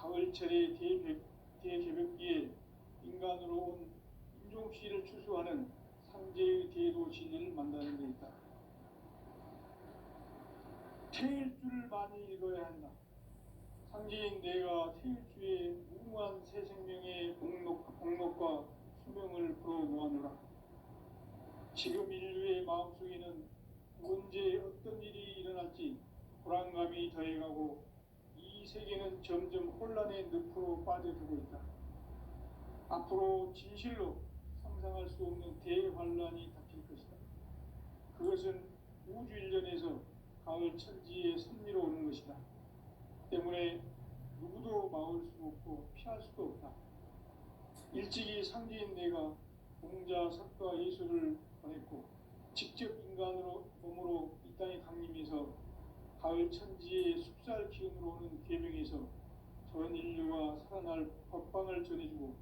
가을철의 대개벽기에 인간으로 온 인종시를 추수하는 상제의 대도시를 만나는 데 있다. 태일주를 많이 읽어야 한다. 상제인 내가 태일주의 무궁한 새 생명의 복록과 수명을 불어모아노라. 지금 인류의 마음속에는 언제 어떤 일이 일어날지 불안감이 더해가고 이 세계는 점점 혼란의 늪으로 빠져들고 있다. 앞으로 진실로 상상할 수 없는 대환란이 닥칠 것이다. 그것은 우주일련에서 가을 천지의 섭리로 오는 것이다. 때문에 누구도 막을 수 없고 피할 수도 없다. 일찍이 상제인 내가 공자, 석가, 예수를 보냈고 직접 인간으로 몸으로 이 땅에 강림해서 가을 천지의 숲살 기운으로 오는 계명에서 전 인류가 살아날 법방을 전해주고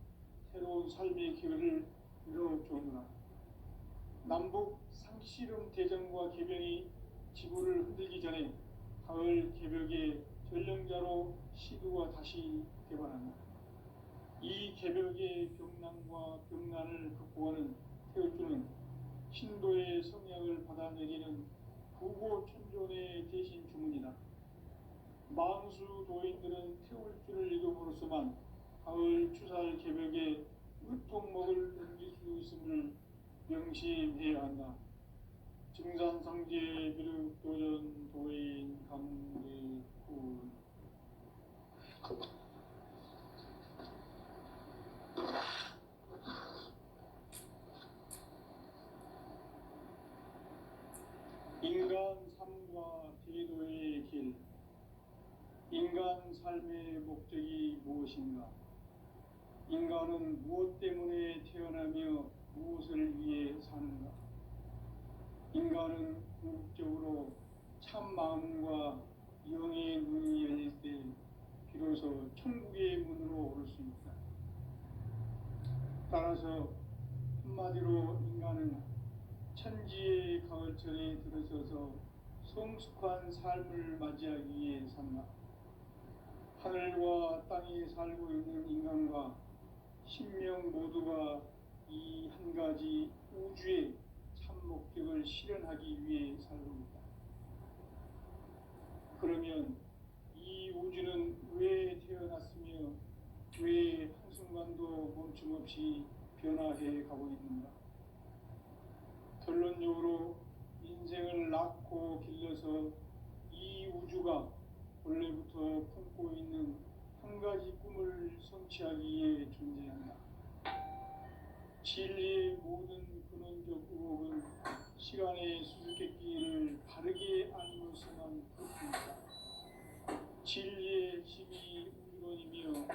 새로운 삶의 기회를 열어주었노라. 남북 상씨름 대전과 계병이 지구를 흔들기 전에 가을 개벽의 전령자로 시두가 다시 개발한다. 이 개벽의 병난과 병난을 극복하는 태울주는 신도의 성약을 받아내리는 부고천존의 대신 주문이다. 만수 도인들은 태울주를 읽음으로써만 가을 추살 개벽의 의통목을 넘길 수 있음을 명심해야 한다. 증산상제 비륵도전 도인 강대군. 인간 삶과 제도의 길. 인간 삶의 목적이 무엇인가? 인간은 무엇 때문에 태어나며 무엇을 위해 사는가? 인간은 궁극적으로 참 마음과 영의 눈이 열릴 때 비로소 천국의 문으로 오를 수 있다. 따라서 한마디로 인간은 천지의 가을철에 들어서서 성숙한 삶을 맞이하기 위해 산다. 하늘과 땅에 살고 있는 인간과 신명 모두가 이 한 가지 우주의 참 목적을 실현하기 위해 살고 있다. 그러면 이 우주는 왜 태어났으며 왜 한순간도 멈춤없이 변화해 가고 있는가? 결론적으로 인생을 낳고 길러서 이 우주가 원래부터 품고 있는 한 가지 꿈을 성취하기 위해 존재한다. 진리의 모든 근원적 의혹은 시간의 수수께끼를 바르게 알고서만 그렇습니다. 진리의 핵심이 우주론이며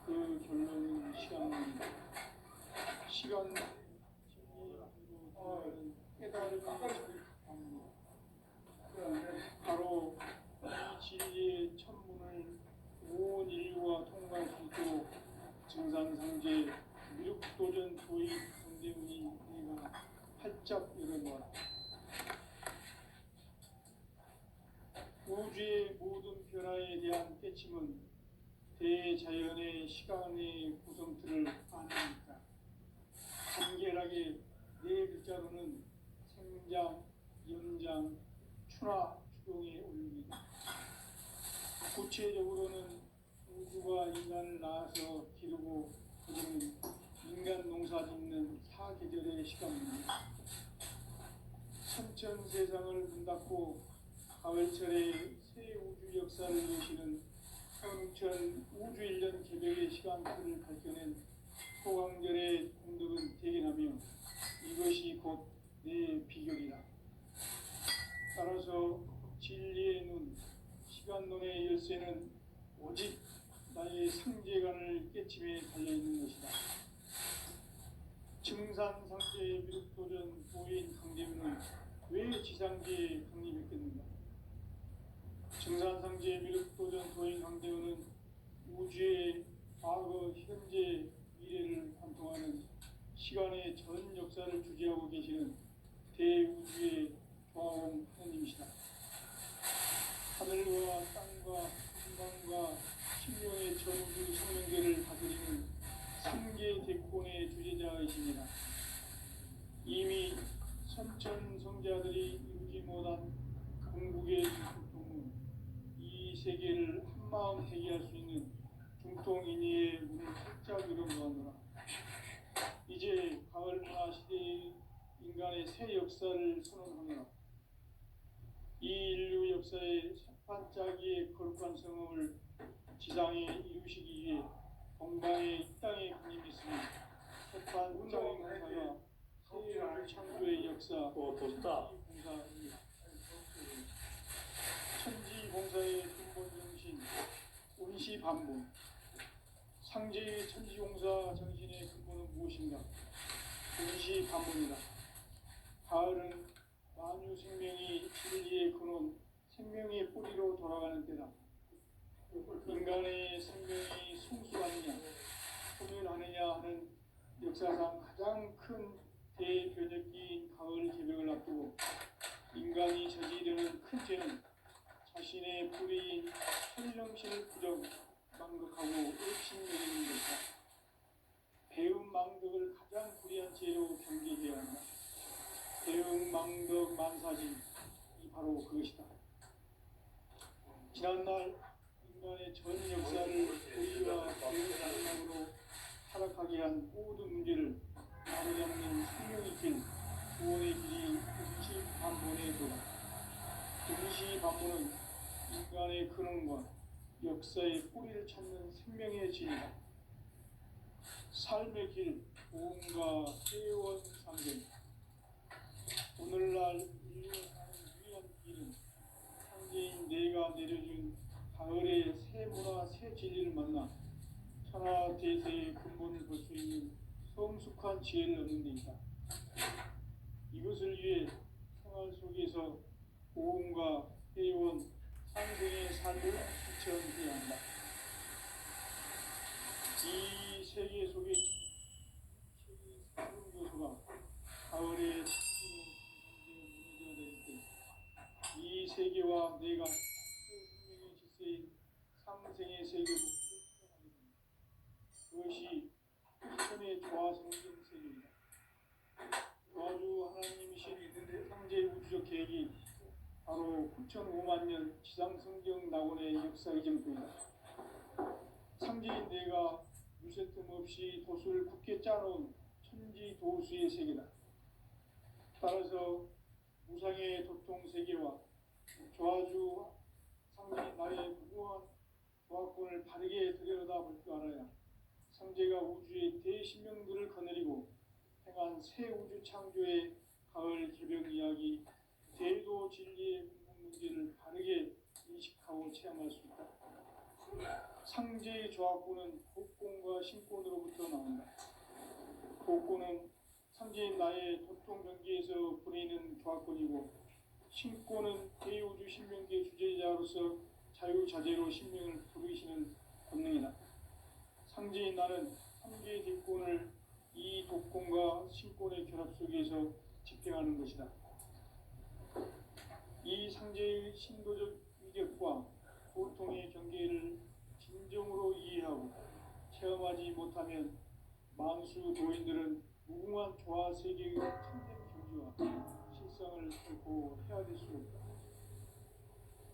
그 결론은 시간론이다. 시간 진리의 길로 들어가는 깨달음을 찾습니다. 바로 이 진리의 천문을 온 인류가 통과할 수 있도록 증산상제 미륵도전 도인 강대훈이 내가 활짝 열어놓았다. 우주의 모든 변화에 대한 깨침은 대자연의 시간의 구성틀을 아니니까 간결하게 네 글자로는 생장, 연장, 추나, 추동의 원리이다. 구체적으로는 우주가 인간을 낳아서 기르고 그들은 인간 농사 짓는 사계절의 시간입니다. 천천 세상을 문 닫고 가을철에 새 우주 역사를 여시는 성천 우주일년 개벽의 시간표를 밝혀낸 소강절의 공덕은 대견하며 이것이 곧 내 비결이다. 따라서 진리의 눈, 시간론의 열쇠는 오직 나의 상제관을 깨침에 달려있는 것이다. 증산상제 미륵도전 도인 강대훈은 왜 지상계에 강림했겠는가? 증산상제 미륵도전 도인 강대훈은 우주의 과거, 현재, 미래를 관통하는 시간의 전 역사를 주재하고 계시는 대우주의 조화원 하나님이시다. 하늘과 땅과 한강과 신령의 전 우주를 세계를 한마음 되게 할 수 있는 중통인의의 문을 활짝 열어놓았노라. 이제 가을 문화 시대의 인간의 새 역사를 선언하노라. 이 인류 역사의 새반짝이의 거룩한 성음을 지상에 이루시기 위해 동방의 이 땅에 강림했으니 새반짝이 공사가 새 창조의 역사 덥다. 천지공사의 근본 정신 운시반문. 상제의 천지공사 정신의 근본은 무엇인가? 운시반문이다. 가을은 만유 생명이 진리의 근원, 생명의 뿌리로 돌아가는 때다. 인간의 생명이 성숙하느냐, 소멸하느냐 하는 역사상 가장 큰 대변혁기인 가을 개벽을 앞두고 인간이 저지르는 큰 죄는 자신의 뿌리인 천정신을 부정, 망극하고 의심여기는 것이다. 배음 망덕을 가장 불의한 죄로 경계해야 한다. 배음 망덕 만사진, 이 바로 그것이다. 지난날 인간의 전 역사를 불의와 배음 망덕으로 타락하게 한 모든 문제를 마무리하는 생명의 길, 구원의 길이 운시반문의 도다. 운시반문은 인간의 근원과 역사의 뿌리를 찾는 생명의 진이다. 삶의 길, 보험과 회원 상생. 오늘날 인류가 사는 유일한 길은 상제인 내가 내려준 가을의 새 문화, 새 진리를 만나 천하 대세의 근본을 볼 수 있는 성숙한 지혜를 얻는 데 있다. 이것을 위해 생활 속에서 보험과 회원, 상생의 삶을 실천해야 한다. 이 세계 속에 새로운 요소가 가을의 무너져 내릴 때 이 세계와 내가 새 생명의 질서인 상생의 세계로 출현하게 됩니다. 그것이 천의 조화성경 세계이다. 조화주 하나님이신 상제 우주적 계획이 바로 9,500만 년 지상성경 낙원의 역사의 정토이다. 상제인 내가 유세 틈 없이 도수를 굳게 짜놓은 천지 도수의 세계다. 따라서 무상의 도통 세계와 조화주 상제인 나의 무궁한 조화권을 바르게 들여다볼 줄 알아야 상제가 우주의 대신명들을 거느리고 행한 새 우주 창조의 가을 개벽 이야기, 대도 진리의 근본 문제를 바르게 인식하고 체험할 수 있다. 상제의 조화권은 복권과 신권으로부터 나온다. 복권은 상제인 나의 도통 경계에서 부리는 조화권이고, 신권은 대우주 신명계 주제자로서 자유자재로 신명을 부르시는 권능이다. 상제인 나는 상제의 뒷권을 이 독권과 신권의 결합 속에서 집행하는 것이다. 이 상제의 신도적 위력과 고통의 경계를 진정으로 이해하고 체험하지 못하면 만수 도인들은 무궁한 조화 세계의 참된 경지와 실상을 결코 헤아릴 수 없다.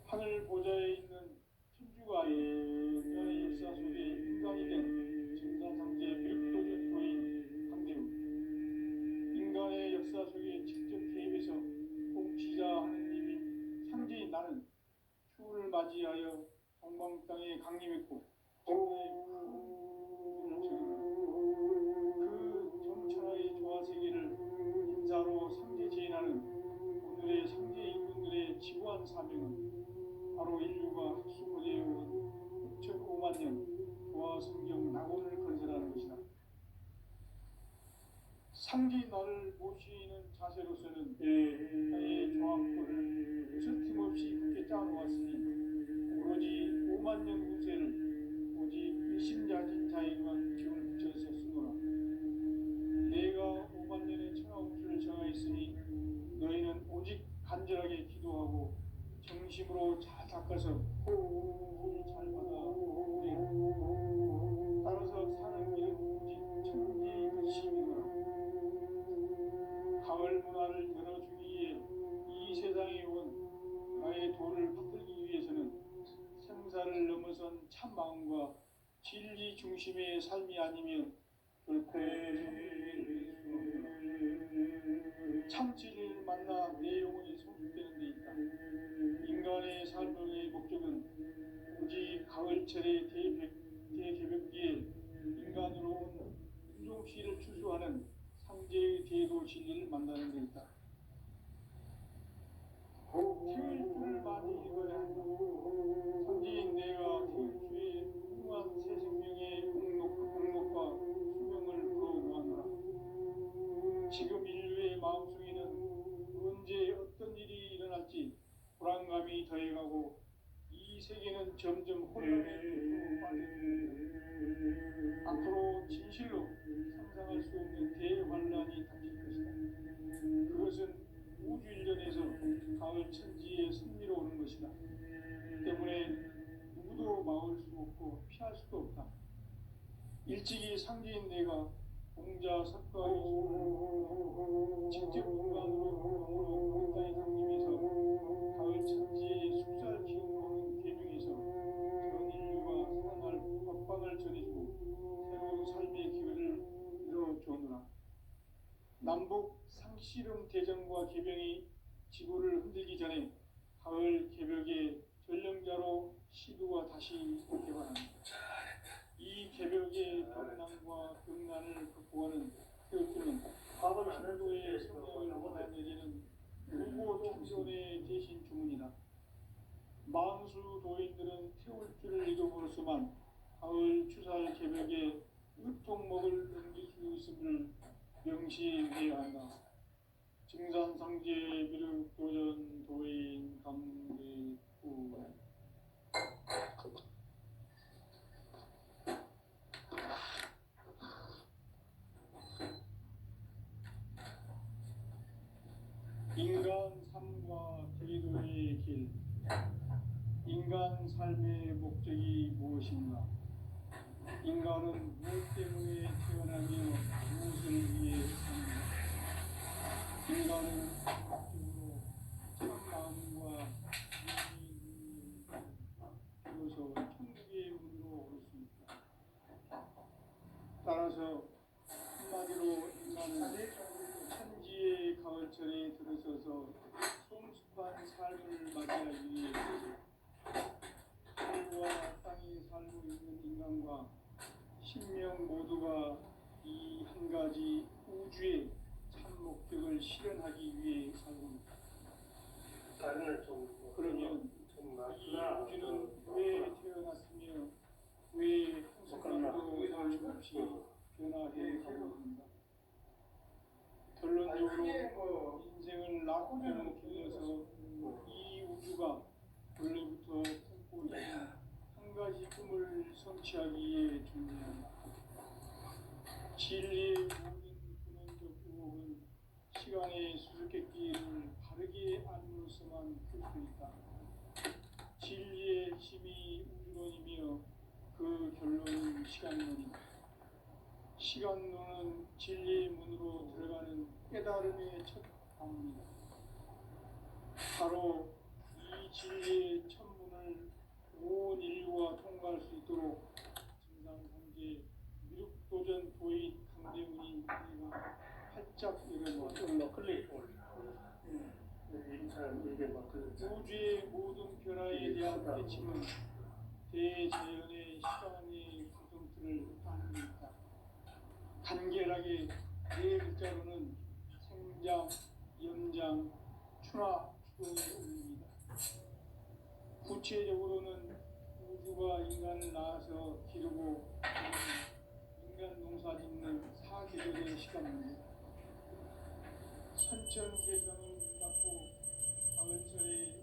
하늘 보좌에 있는 천주가 인간의 역사 속에 인간이 된 진산상제 백도전 도인 강대우, 인간의 역사 속에 직접 개입해서 통치자 하느님인 상제인 나는 추운을 맞이하여 동방 땅에 강림했고 그 정천하의 조화 세계를 인사로 상제 제인하는 오늘의 상제 인군들의 지구한 사명은 바로 인류가 학수고대해온 6,500만 년 조화 성경 낙원을 건설하는 것이다. 상제인 나를 모시는 자세로서는 나의 조화권을 웃을틈없이 굳게 짜놓았으니 오로지 5만 년 후세를 오직 일심자진자에게만 기운을 붙여서 쓰노라. 내가 5만 년의 천하우주를 정하였으니 너희는 오직 간절하게 기도하고 정심으로 잘 닦아서 호흡을 잘 받아 따라서 사는 길은 오직 천지의 결심이노라. 가을 문화를 열어주기 위해 이 세상에 온 나의 도를 받들기 위해서는 생사를 생각을 넘어선 참 마음과 진리 중심의 삶이 아니면 결코 참 진리를 만나 내 영혼이 성숙되는 데 있다. 인간의 삶의 목적은 오직 가을철의 대개벽기에 인간으로 온 인종시를 추수하는 상제의 대도 진리를 만나는 데 있다. 태울 줄을 많이 읽어야 한다. 선지인 내가 태울 주의 무한 새 생명의 공록과 수명을 거부하노라. 지금 인류의 마음속에는 언제 어떤 일이 일어날지 불안감이 더해가고 이 세계는 점점 혼란의 끝으로 빠져듭니다. 앞으로 진실로 상상할 수 없는 대환란이 닥칠 것이다. 그것은 우주 일전에서 가을 천지의 섭리로 오는 것이다. 때문에 누구도 막을 수 없고 피할 수도 없다. 일찍이 상제인 내가 공자 석가의 직접 인간으로 이 땅에 강림해서 가을 천지의 숲살 기운보는 계중에서 전 인류가 살아날 법방을 전해주고 새로운 삶의 기회를 이뤄주오노라. 남북 상씨름 대전과 개병이 지구를 흔들기 전에 가을 개벽의 전령자로 시두가 다시 개발한다. 이 개벽의 벽난과 벽난을 극복하는 태울주는 신도의 성령을 받아내리는 불고 청소의 대신 주문이다. 만수 도인들은 태울주를 잃어버렸지만 가을 추살 개벽에 으통목을 넘길 수 있음을 명시해야 한다. 증산상제 미륵 도전 도인 강대구 인간 삶과 제도의 길. 인간 삶의 목적이 무엇인가? 인간은 무엇 때문에 태어나며 무엇을 위해 사는가? 인간은 적극적으로 참 마음과 진리의 비로소 천국의 문으로 올 수 있다. 따라서 한마디로 인간은 천지의 가을철에 들어서서 성숙한 삶을 맞이하기 위해 하늘과 땅에 살고 있는 인간과 신명 모두가 이 한 가지 우주의 참 목적을 실현하기 위해 살고 있다. 그러면 이 우주는 왜 태어났으며 왜 한순간도 거침없이 변화해 가고 있는가? 결론적으로 인생을 낙고로 길러서 이 우주가 원래부터 품고 있는 한 가지 꿈을 성취하기 위해 존재한다. 진리의 모든 근원적 의혹은 시간의 수수께끼를 바르게 알므로서만 풀 수 있다. 진리의 힘이 우주론이며 그 결론은 시간론이다. 시간론은 진리의 문으로 들어가는 깨달음의 첫 방문이다. 바로 이 진리의 천문을 온 인류가 통과할 수 있도록 증산상제 미륵도전 도인 강대문이 우리가 활짝 열어놓았다. 우주의 모든 변화에 대한 깨침은 대자연의 시간의 구성틀을 따르고 있다. 간결하게 네 글자로는 생장, 연장, 추나 추동의 의미입니다. 구체적으로는 우주가 인간을 낳아서 기르고 인간 농사 짓는 사계절의 시간입니다. 천천개병을 닫고 가을철에 새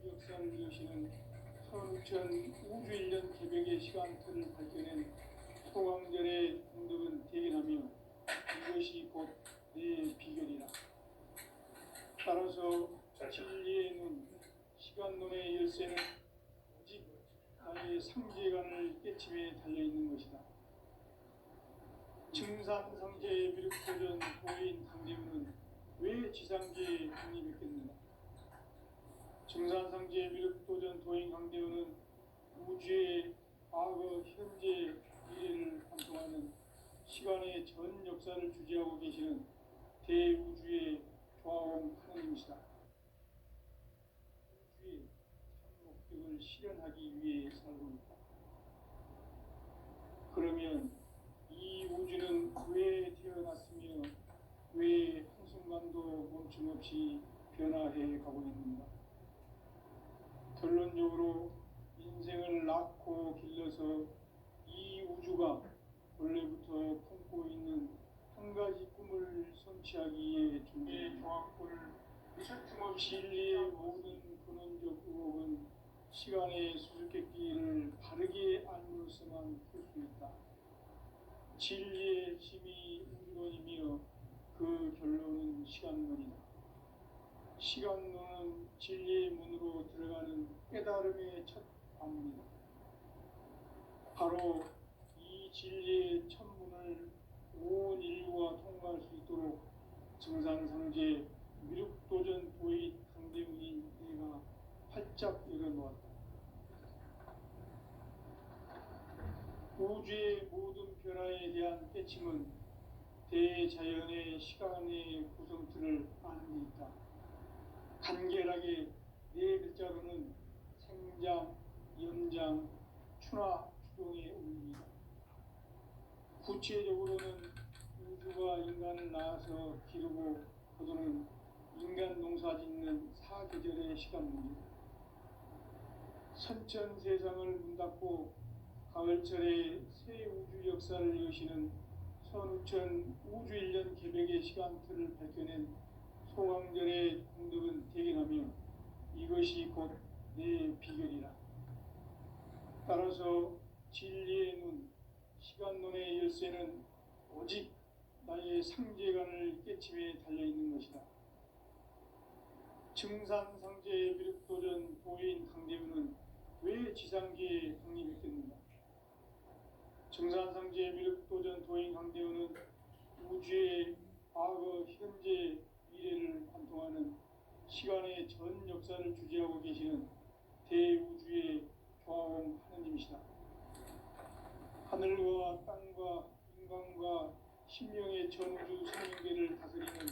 우주 역사를 여시는 선천 우주 1년 개벽의 시간틀을 밝혀낸 소강절의 공덕은 대견하며 이것이 곧 내 비결이라. 따라서 진리의 눈, 시간론의 열쇠는 오직 나의 상제관을 깨침에 달려있는 것이다. 증산상제의 미륵도전 도인 강대문은 왜 지상계에 독립했겠는가? 증산상제의 미륵도전 도인 강대문은 우주의 과거, 현재, 미래를 관통하는 시간의 전 역사를 주재하고 계시는 대우주의 조화원 하나님이시다. 우주의 참 목적을 실현하기 위해 살고 있다. 그러면 이 우주는 왜 태어났으며 왜 한순간도 멈춤없이 변화해 가고 있는가? 결론적으로 인생을 낳고 길러서 이 우주가 원래부터 품고 있는 한 가지 꿈을 성취하기 위해 준비의 종합골을 진리의 모든 근원적 의혹은 시간의 수수께끼를 바르게 알므로서만 풀 수 있다. 진리의 힘이 우주론이며 그 결론은 시간론이다. 시간론은 진리의 문으로 들어가는 깨달음의 첫 관문이다. 바로 이 진리의 첫 문을 온 인류가 통과할 수 있도록 증산상제 미륵도전 도의 강대문인 내가 활짝 열어놓았다. 우주의 모든 변화에 대한 깨침은 대자연의 시간의 구성틀을 아는 데 있다. 간결하게 네 글자로는 생장, 연장, 추나 추동의 원리이다. 구체적으로는 우주가 인간을 낳아서 기르고 거두는 인간 농사 짓는 사계절의 시간문이다. 선천 세상을 문 닫고 가을철에 새 우주 역사를 여시는 선우천 우주 1년 개백의 시간틀을 밝혀낸 소강절의 공덕은 대견하며 이것이 곧 내 비결이라. 따라서 진리의 눈, 시간론의 열쇠는 오직 나의 상제관을 깨침에 달려있는 것이다. 증산상제의 미륵도전 도인 강대우는 왜 지상계에 확립했겠는가? 증산상제의 미륵도전 도인 강대우는 우주의 과거, 현재, 미래를 관통하는 시간의 전 역사를 주재하고 계시는 대우주의 조화원 하느님이시다. 하늘과 땅과 인간과 신명의 전우주 생명계를 다스리는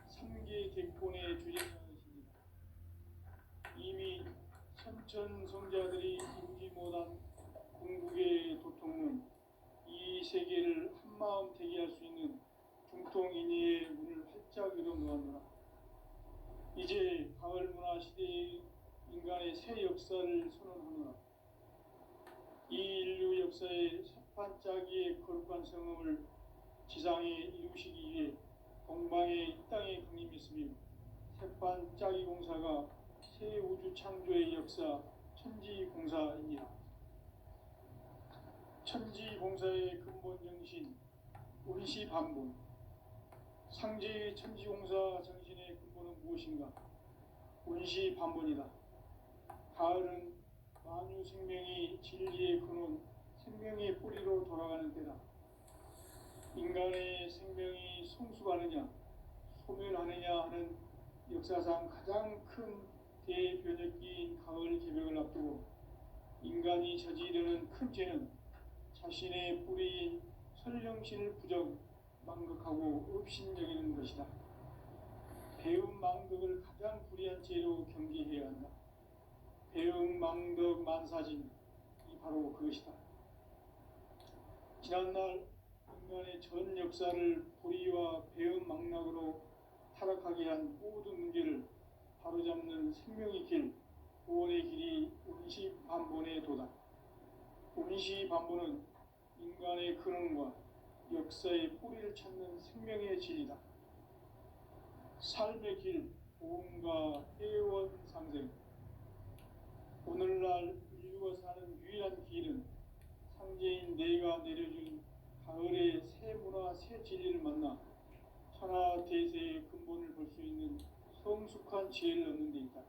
3개 객본의 주재자이십니다. 이미 선천성자들이 이루지 못한 궁극의 도통문, 이 세계를 한마음 되게 할 수 있는 중통인의의 문을 활짝 열어놓았노라. 이제 가을문화 시대의 인간의 새 역사를 선언하노라. 이 인류 역사의 새반짝이의 거룩한 성음을 지상에 이루시기 위해 동방의 이 땅에 강림했으며 새반짝이 공사가 새 우주 창조의 역사 천지공사이니라. 천지공사의 근본 정신 운시반본, 상제의 천지공사 정신의 근본은 무엇인가? 운시반본이다. 가을은 만유 생명이 진리의 근원, 생명의 뿌리로 돌아가는 때다. 인간의 생명이 성숙하느냐, 소멸하느냐 하는 역사상 가장 큰 대변혁기인 가을 개벽을 앞두고 인간이 저지르는 큰 죄는 자신의 뿌리인 설령신을 부정, 망극하고 업신여기는 것이다. 배움 망덕을 가장 불의한 죄로 경계해야 한다. 배움 망덕 만사진, 이 바로 그것이다. 지난날 인간의 전 역사를 불의와 배움 망락으로 타락하게 한 모든 문제를 바로잡는 생명의 길, 구원의 길이 운시반본의 도다. 운시반본은 인간의 근원과 역사의 뿌리를 찾는 생명의 진리다. 삶의 길, 보험과 회원 상생. 오늘날 인류가 사는 유일한 길은 상제인 내가 내려준 가을의 새 문화, 새 진리를 만나 천하 대세의 근본을 볼 수 있는 성숙한 지혜를 얻는 데 있다.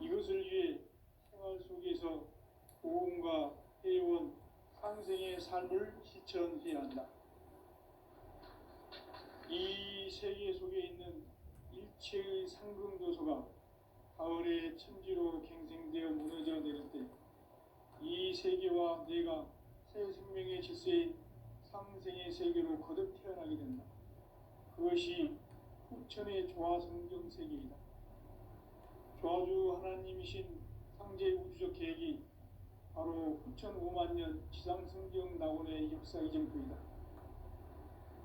이것을 위해 생활 속에서 보험과 회원, 상생의 삶을 실천해야 한다. 이 세계 속에 있는 일체의 상승도서가 가을의 천지로 갱생되어 무너져 내릴 때 세계와 내가 새 생명의 질서인 상생의 세계로 거듭 태어나게 된다. 그것이 후천의 조화성경 세계이다. 조화주 하나님이신 상제 우주적 계획이 바로 후천 5만 년 지상성경 낙원의 역사 이정표이다.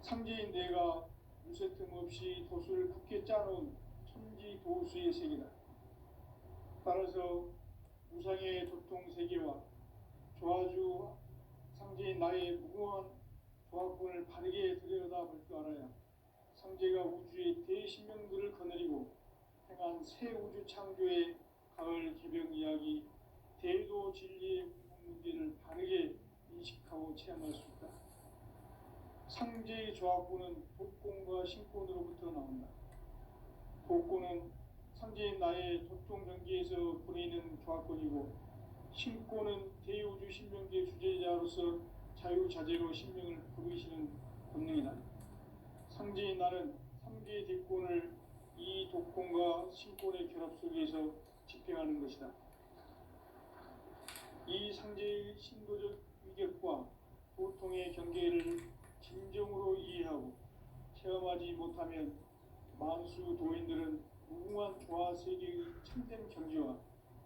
상제인 내가 무쇠틈 없이 도수를 굳게 짜놓은 천지 도수의 세계다. 따라서 우상의 도통 세계와 조화주 상제인 나의 무궁한 조화권을 바르게 들여다볼 줄 알아야 상제가 우주의 대신명들을 거느리고 행한 새 우주 창조의 가을 개병 이야기, 대도 진리의 궁극 문제를 바르게 인식하고 체험할 수 있다. 상제의 조화권은 독권과 신권으로부터 나온다. 독권은 상제인 나의 도통 경계에서 보내는 조화권이고, 신권은 대우주 신명계 주제자로서 자유자재로 신명을 부르시는 권능이다. 상제인 나는 3개의 대권을 이 독권과 신권의 결합 속에서 집행하는 것이다. 이 상제의 신도적 위격과 도통의 경계를 진정으로 이해하고 체험하지 못하면 만수 도인들은 무궁한 조화 세계의 참된 경지와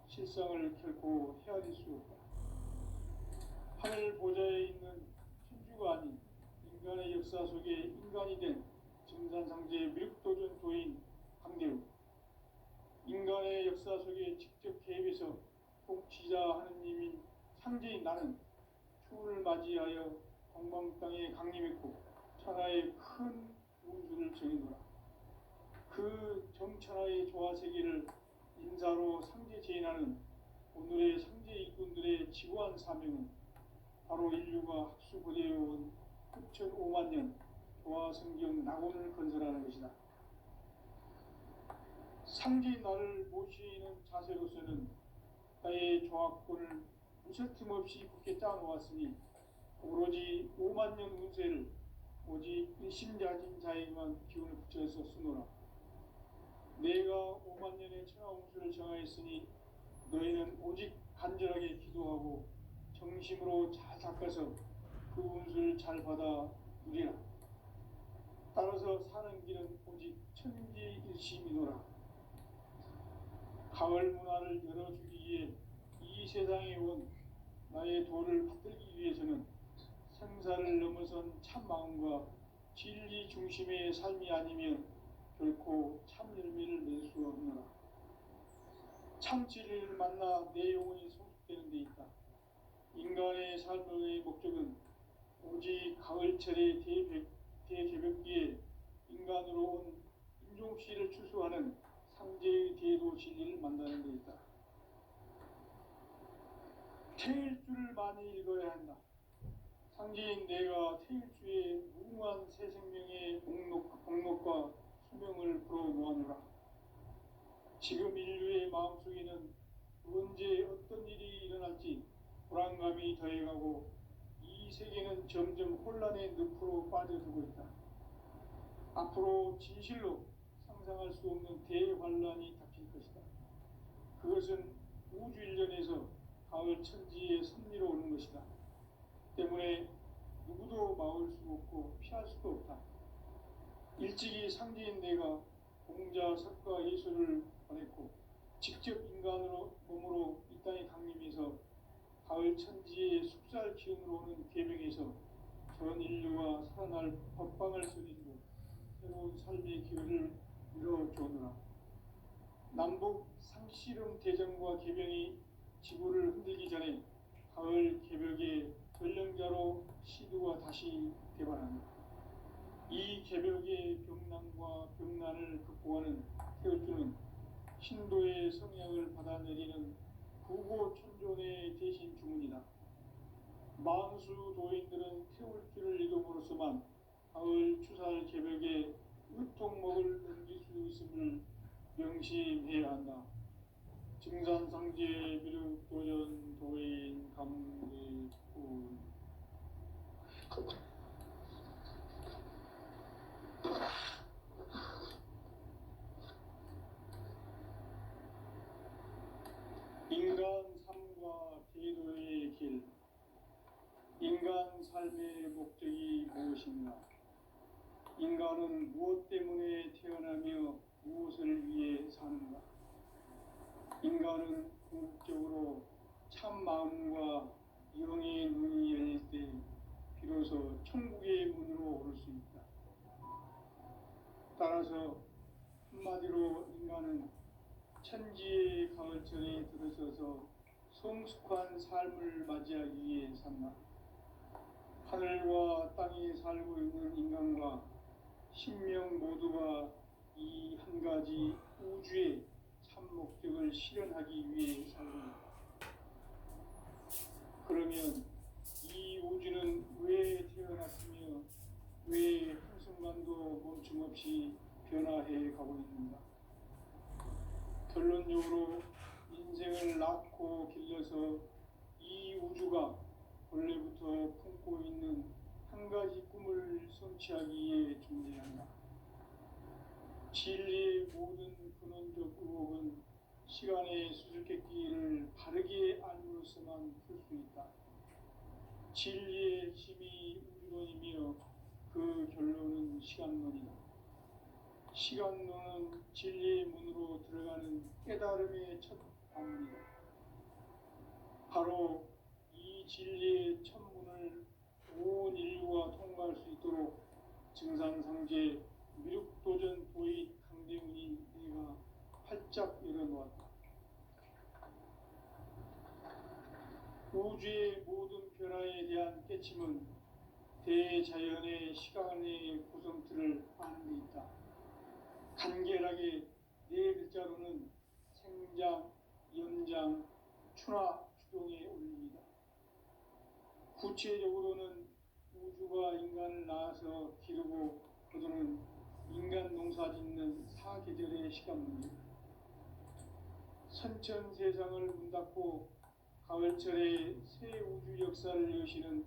실상을 결코 헤아릴 수 없다. 하늘 보좌에 있는 천주가 아닌 인간의 역사 속에 인간이 된 증산상제의 미륵도전 도인 강대우, 인간의 역사 속에 직접 개입해서 통치자 하느님인 상제인 나는 추운을 맞이하여 동방 땅에 강림했고 천하의 큰 운수를 정해노라. 그 정천하의 조화 세계를 인사로 상제 제인하는 오늘의 상제 일꾼들의 지구한 사명은 바로 인류가 학수고대해온 9,5만 년 조화 성경 낙원을 건설하는 것이다. 상제인 나를 모시는 자세로서는 나의 조화권을 무쇠틈 없이 굳게 짜놓았으니 오로지 5만 년 운세를 오직 일심자진 자에게만 기운을 붙여서 쓰노라. 내가 5만 년의 천하 운수를 정하였으니 너희는 오직 간절하게 기도하고 정심으로 잘 닦아서 그 운수를 잘 받아 누리라. 따라서 사는 길은 오직 천지일심이노라. 가을 문화를 열어주기 위해 이 세상에 온 나의 도를 받들기 위해서는 생사를 넘어선 참 마음과 진리 중심의 삶이 아니면 결코 참 열매를 낼 수 없노라. 참 진리를 만나 내 영혼이 성숙되는 데 있다. 인간의 삶의 목적은 오직 가을철의 대개벽기에 인간으로 온 인종씨를 추수하는 상제의 대도 진리를 만나는 데 있다. 태일주를 많이 읽어야 한다. 상제인 내가 태일주의 무궁한 새 생명의 목록과 수명을 불어모아노라. 지금 인류의 마음속에는 언제 어떤 일이 일어날지 불안감이 더해가고 이 세계는 점점 혼란의 늪으로 빠져들고 있다. 앞으로 진실로 상상할 수 없는 대환란이 닥칠 것이다. 그것은 우주 일련에서 가을 천지의 섭리로 오는 것이다. 때문에 누구도 막을 수 없고 피할 수도 없다. 일찍이 상제인 내가 공자, 석가, 예수를 보냈고 직접 인간으로 몸으로 이 땅에 강림해서 가을 천지의 숙살 기운으로 오는 계명에서 전 인류가 살아날 법방을 서리고 새로운 삶의 기회를 이뤄주느라. 남북 상씨름 대전과 계병이 지구를 흔들기 전에 가을 개벽의 전령자로 시두가 다시 개발한다. 이 개벽의 병난과 병난을 극복하는 태울주는 신도의 성향을 받아내리는 구고천존의 대신 주문이다. 만수 도인들은 태울주를 이름으로서만 가을 추살 개벽에 의통목을 넘길 수 있음을 명심해야 한다. 증산상제 미륵도전 도인 감리꾼 인간 삶과 제도의 길. 인간은 무엇 때문에 태어나며 무엇을 위해 사는가? 인간은 궁극적으로 참 마음과 영의 눈이 열릴 때 비로소 천국의 문으로 오를 수 있다. 따라서 한마디로 인간은 천지의 가을천에 들어서서 성숙한 삶을 맞이하기 위해 산다. 하늘과 땅에 살고 있는 인간과 신명 모두가 이 한 가지 우주의 참 목적을 실현하기 위해 살고 있다. 그러면 이 우주는 왜 태어났으며 왜 한순간도 멈춤없이 변화해 가고 있는가? 결론적으로 인생을 낳고 길러서 이 우주가 원래부터 품고 있는 한 가지 꿈을 성취하기 위해 존재한다. 진리의 모든 근원적 의혹은 시간의 수수께끼를 바르게 알므로서만 풀 수 있다. 진리의 힘이 우주론이며 그 결론은 시간론이다. 시간론은 진리의 문으로 들어가는 깨달음의 첫 방문이다. 바로 이 진리의 첫 문을 온 인류가 통과할 수 있도록 증산상제 미륵도전 도인 강대훈이 내가 활짝 열어놓았다. 우주의 모든 변화에 대한 깨침은 대자연의 시간의 구성틀을 아는 데 있다. 간결하게 네 글자로는 생장, 연장, 추나 추동에 올립니다. 구체적으로는 우주가 인간을 낳아서 기르고 거두는 인간 농사 짓는 사계절의 시간입니다. 선천 세상을 문 닫고 가을철에 새 우주 역사를 여시는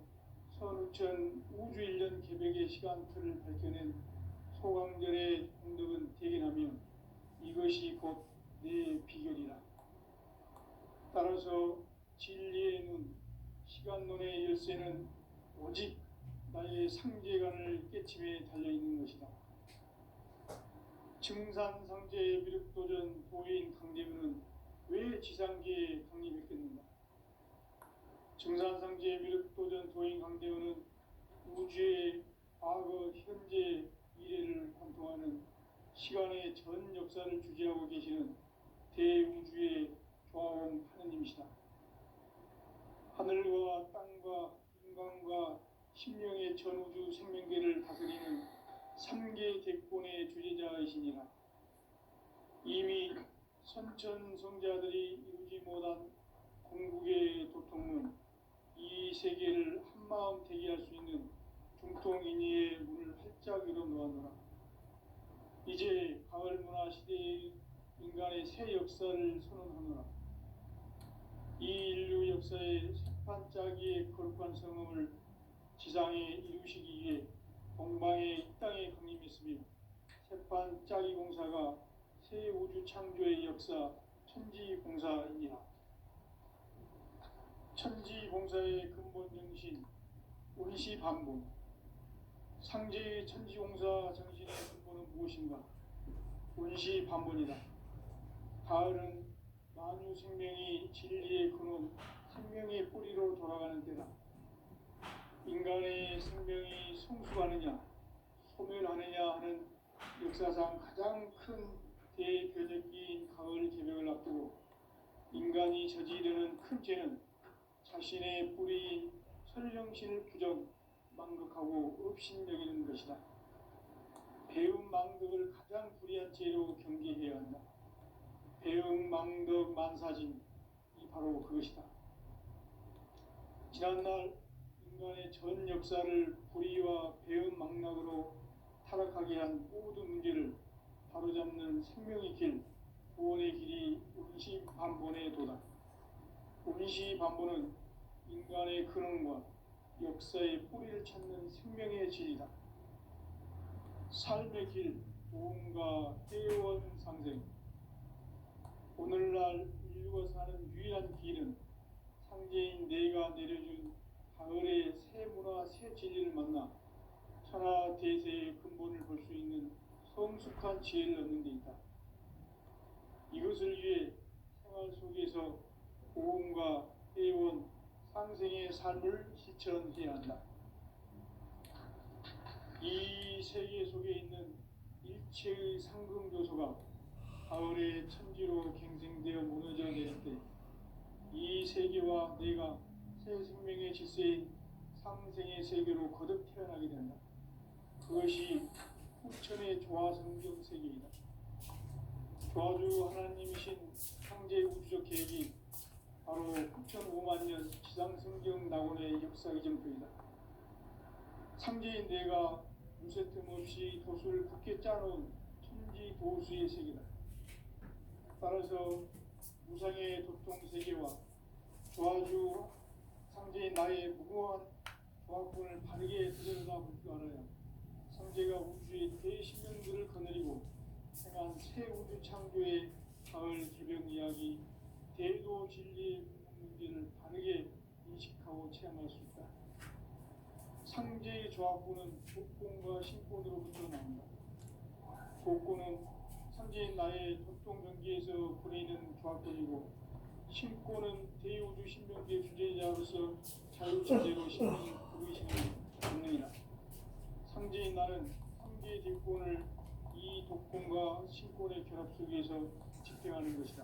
선우천 우주 1년 개백의 시간틀을 밝혀낸 소강절의 공덕은 대견하며 이것이 곧 내 비결이라. 따라서 진리의 눈, 시간론의 열쇠는 오직 나의 상제관을 깨침에 달려있는 것이다. 증산상제의 미륵도전 도인 강대훈은 왜 지상계에 강림했겠는가? 증산상제의 미륵도전 도인 강대훈은 우주의 과거, 현재, 미래를 관통하는 시간의 전 역사를 주재하고 계시는 대우주의 조화원 하느님이시다. 하늘과 땅과 인간과 신령의 전우주 생명계를 다스리는 3개 대권의 주재자이시니라. 이미 선천성자들이 이루지 못한 궁극의 도통은 이 세계를 한마음 대기할 수 있는 중통인의의 문을 활짝 열어놓았노라. 이제 가을 문화 시대의 인간의 새 역사를 선언하노라. 이 인류 역사의 새판짜기의 거룩한 성음을 지상에 이루시기 위해 동방의 이 땅에 강림했으며 새판짜기 공사가 새 우주 창조의 역사 천지공사이니라. 천지공사의 근본 정신 운시반본. 상제의 천지공사 정신의 근본은 무엇인가? 운시반본이다. 가을은 만유 생명이 진리의 근원, 생명의 뿌리로 돌아가는 때다. 인간의 생명이 성숙하느냐, 소멸하느냐 하는 역사상 가장 큰 대표적인 가을 개벽을 앞두고 인간이 저지르는 큰 죄는 자신의 뿌리인 설령신을 부정, 망극하고 업신여기는 것이다. 배움 망덕을 가장 불의한 죄로 경계해야 한다. 배움 망덕 만사진이 바로 그것이다. 지난날 인간의 전 역사를 불의와 배움 망락으로 타락하게 한 모든 문제를 바로잡는 생명의 길, 구원의 길이 운시반본의 도다. 운시반본은 인간의 근원과 역사의 뿌리를 찾는 생명의 진리다. 삶의 길, 도움과 회원상생. 오늘날 인류가 사는 유일한 길은 상제인 내가 내려준 가을의 새 문화, 새 진리를 만나 천하 대세의 근본을 볼 수 있는 성숙한 지혜를 얻는 데 있다. 이것을 위해 생활 속에서 고음과 회원, 상생의 삶을 실천해야 한다. 이 세계 속에 있는 일체의 상금 요소가 가을의 천지로 갱생되어 무너져 내릴 때 이 세계와 내가 새 생명의 질서인 상생의 세계로 거듭 태어나게 된다. 그것이 후천의 조화성경 세계이다. 조화주 하나님이신 창제 우주적 계획이 바로 9,5만 년 지상성경 낙원의 역사 이정표이다. 창제인 내가 무쇠 틈 없이 도수를 굳게 짜놓은 천지 도수의 세계다. 따라서 무상의 도통 세계와 조화주 상제인 나의 무궁한 조화권을 바르게 들여다볼 줄 알아야 상제가 우주의 대신명들을 거느리고 행한 새 우주 창조의 가을 개병 이야기, 대도 진리의 문제를 바르게 인식하고 체험할 수 있다. 상제의 조화권은 조건과 신권으로부터 나온다. 조건은 상제인 나의 도통 경계에서 보내는 조화권이고, 신권은 대우주 신명계 주제자로서 자유주제로 신명을 부르시는 권능이다. 상제인 나는 상제의 대권을 이 독권과 신권의 결합 속에서 집행하는 것이다.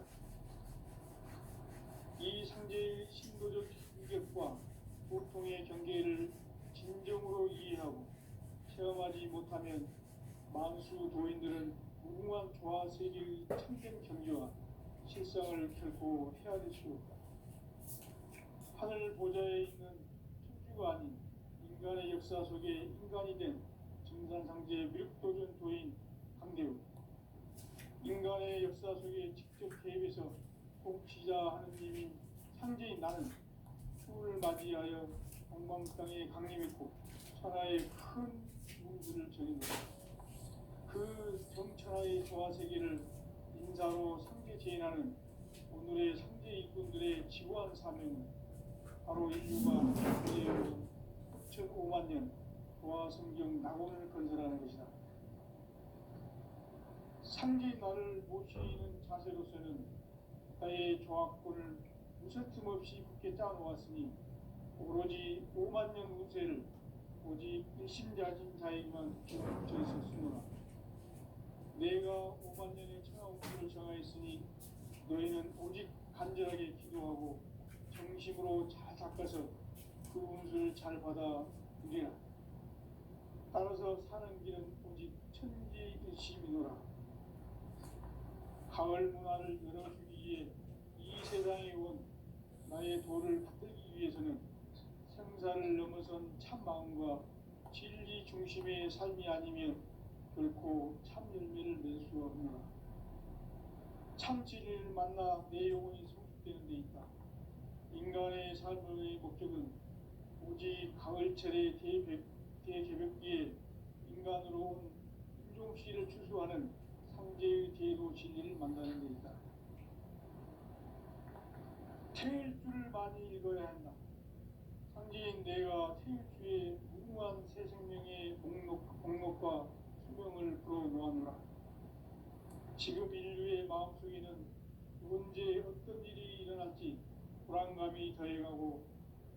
이 상제의 신도적 인격과 보통의 경계를 진정으로 이해하고 체험하지 못하면 만수 도인들은 무궁한 조화 세계의 참된 경지와 실상을 결코 헤아릴 수 없다. 하늘 보좌에 있는 천주가 아닌 인간의 역사 속에 인간이 된 증산상제의 미륵도전 도인 강대우, 인간의 역사 속에 직접 개입해서 통치자 하느님인 상제인 나는 추운을 맞이하여 동방 땅에 강림했고 천하의 큰 문주를 전했다. 그 정천하의 조화 세계를 인사로 상제 제인하는 오늘의 상제 일꾼들의 지구한 사명은 바로 인류가 이제로 9,5만 년 조화 성경 낙원을 건설하는 것이다. 상제인 나를 모시는 자세로서는 나의 조화권을 무쇠틈 없이 굳게 짜놓았으니 오로지 5만 년 운세를 오직 일심자진 자에게만 붙여 있었으므로 내가 5만 년의 천하 운수를 정하였으니 너희는 오직 간절하게 기도하고 정심으로 잘 닦아서 그 운수를 잘 받아 누리라. 따라서 사는 길은 오직 천지일심이노라. 가을 문화를 열어주기 위해 이 세상에 온 나의 도를 받들기 위해서는 생사를 넘어선 참 마음과 진리 중심의 삶이 아니면 결코 참 열매를 낼 수 없노라. 참 진리를 만나 내 영혼이 성숙되는 데 있다. 인간의 삶의 목적은 오직 가을철의 대개벽기에 인간으로 온 인종씨를 추수하는 상제의 대도 진리를 만나는 데 있다. 태일주를 많이 읽어야 한다. 상제인 내가 태일주의 무궁한 새 생명의 목록과 수명을 불어놓았노라. 지금 인류의 마음속에는 언제 어떤 일이 일어날지 불안감이 더해가고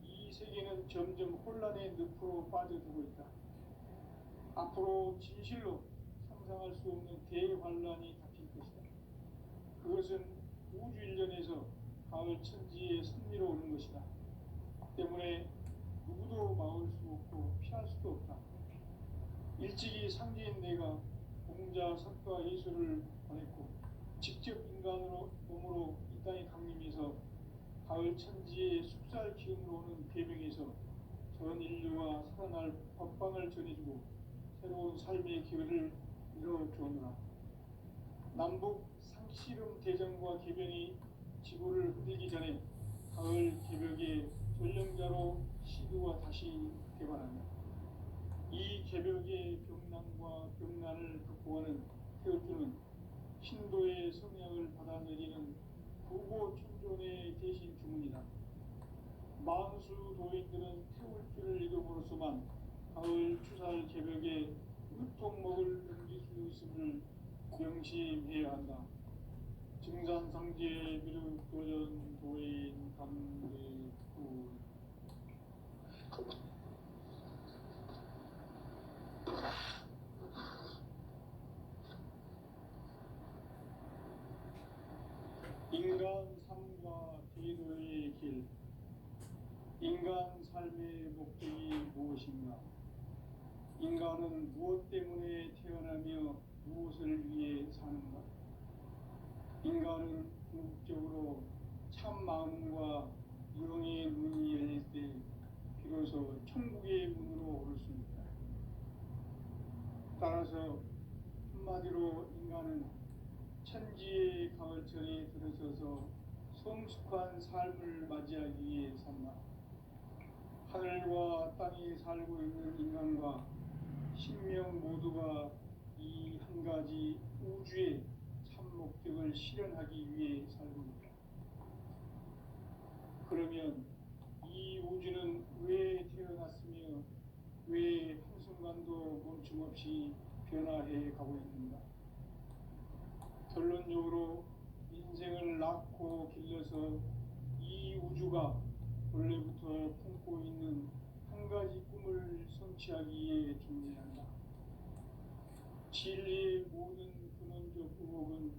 이 세계는 점점 혼란의 늪으로 빠져들고 있다. 앞으로 진실로 상상할 수 없는 대환란이 닥칠 것이다. 그것은 우주 일련에서 가을 천지의 섭리로 오는 것이다. 때문에 누구도 막을 수 없고 피할 수도 없다. 일찍이 상제인 내가 공자, 석가, 예수를 보냈고 직접 인간으로 몸으로 이 땅에 강림해서 가을 천지의 숙살 기운으로 오는 계명에서 전 인류가 살아날 법방을 전해주고 새로운 삶의 기회를 이뤄주었노라. 남북 상씨름 대전과 개병이 지구를 흔들기 전에 가을 개벽의 전령자로 시드와 다시 개발한다. 이 개벽의 병난과 병난을 극복하는 태울주는 신도의 성향을 받아내리는 구고 천존의 대신 주문이다. 만수 도인들은 태울주를 이름으로서만 가을 추살 개벽에 유통목을 넘길 수 있음을 명심해야 한다. 증산상제 미륵 도전 도인 강대구. 인간 삶과 대도의 길. 인간 삶의 목적이 무엇인가? 인간은 무엇 때문에 태어나며 무엇을 위해 사는가? 인간은 궁극적으로 참 마음과 영의 문이 열릴 때 비로소 천국의 문으로 오를 수 있다. 따라서 한마디로 인간은 천지의 가을철에 들어서서 성숙한 삶을 맞이하기 위해 산다. 하늘과 땅에 살고 있는 인간과 신명 모두가 이 한 가지 우주의 참 목적을 실현하기 위해 살고 있다. 그러면 이 우주는 왜 태어났으며 왜 한순간도 멈춤없이 변화해 가고 있는가? 결론적으로 인생을 낳고 길러서 이 우주가 원래부터 품고 있는 한 가지 꿈을 성취하기 위해 존재한다. 진리의 모든 근원적 의혹은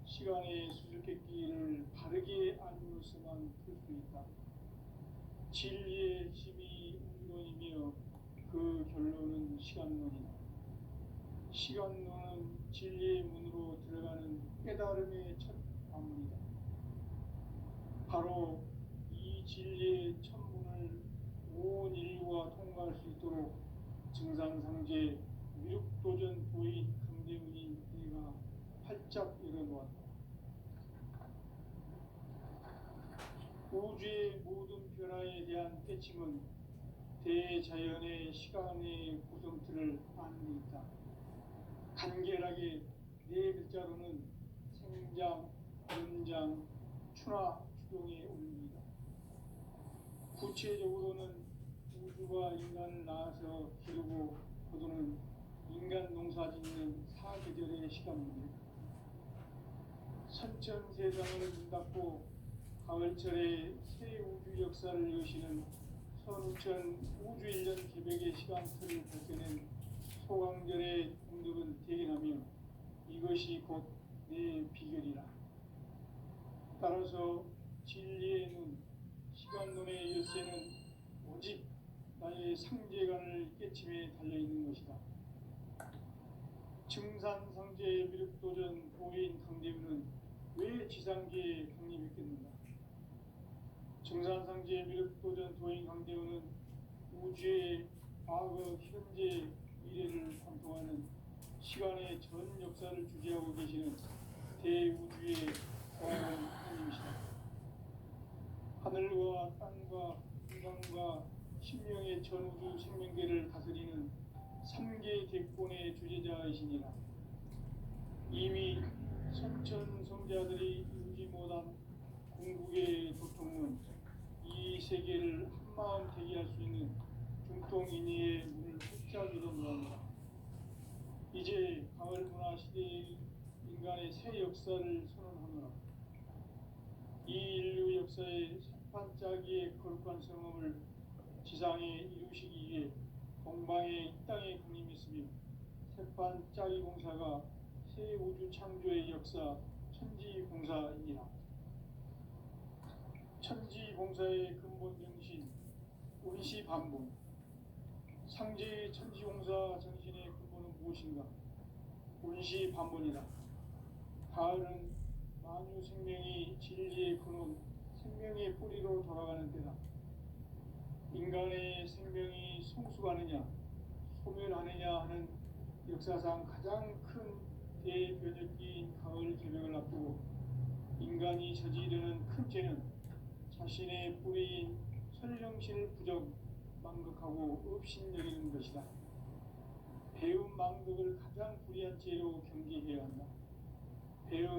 시간의 수수께끼를 바르게 알므로서만 풀 수 있다. 진리의 핵심이 우주론이며 그 결론은 시간론이다. 시간론은 진리의 문으로 들어가는 깨달음의 첫 관문이다. 바로 이 진리의 첫 문을 온 인류가 통과할 수 있도록 증산상제 미륵도전 도인 강대훈이 내가 활짝 열어놓았다. 우주의 모든 변화에 대한 깨침은 대자연의 시간의 구성틀을 아는 데 있다. 간결하게 네 글자로는 생장, 연장, 추나 추동의 원리이다. 구체적으로는 우주가 인간을 낳아서 기르고 거두는 인간 농사 짓는 사계절의 시간입니다. 선천세상을 문 닫고 가을철에 새 우주 역사를 여시는 선우천 우주 1년 개벽의 시간틀을 벗겨낸 소강절의 공덕은 대견하며 이것이 곧 내 비결이라. 따라서 진리의 눈, 시간론의 열쇠는 오직 나의 상제관을 깨침에 달려있는 것이다. 증산상제 미륵도전 도인 강대훈은 왜 지상계에 강림했겠는가? 증산상제 미륵도전 도인 강대훈은 우주의 과거, 현재, 미래를 관통하는 시간의 전 역사를 주재하고 계시는 대우주의 과연 하나님이시다. 하늘과 땅과 인간과 신명의 전우주 생명계를 다스리는 3개 대권의 주재자이시니라. 이미 선천성자들이 이루지 못한 궁극의 도통은 이 세계를 한마음 되게 할 수 있는 중통인의의 문을 활짝 열어놓았다. 이제 가을 문화 시대의 인간의 새 역사를 선언하노라. 이 인류 역사의 새판짜기의 거룩한 성험을 지상에 이루시기 위해 동방의 이 땅에 강림했으며 새판짜기 공사가 새 우주 창조의 역사 천지공사이니라. 천지공사의 근본 정신 원시반복. 상제의 천지공사 정신의 근본은 무엇인가? 원시반복이다. 가을은 만유 생명이 진리의 근원, 생명의 뿌리로 돌아가는 때다. 인간의 생명이 성숙하느냐, 소멸하느냐 하는 역사상 가장 큰 대변혁기인 가을 개벽을 앞두고 인간이 저지르는 큰 죄는 자신의 뿌리인 선령신을 부정, 망극하고 업신여기는 것이다. 배움 망극을 가장 불의한 죄로 경계해야 한다. 배움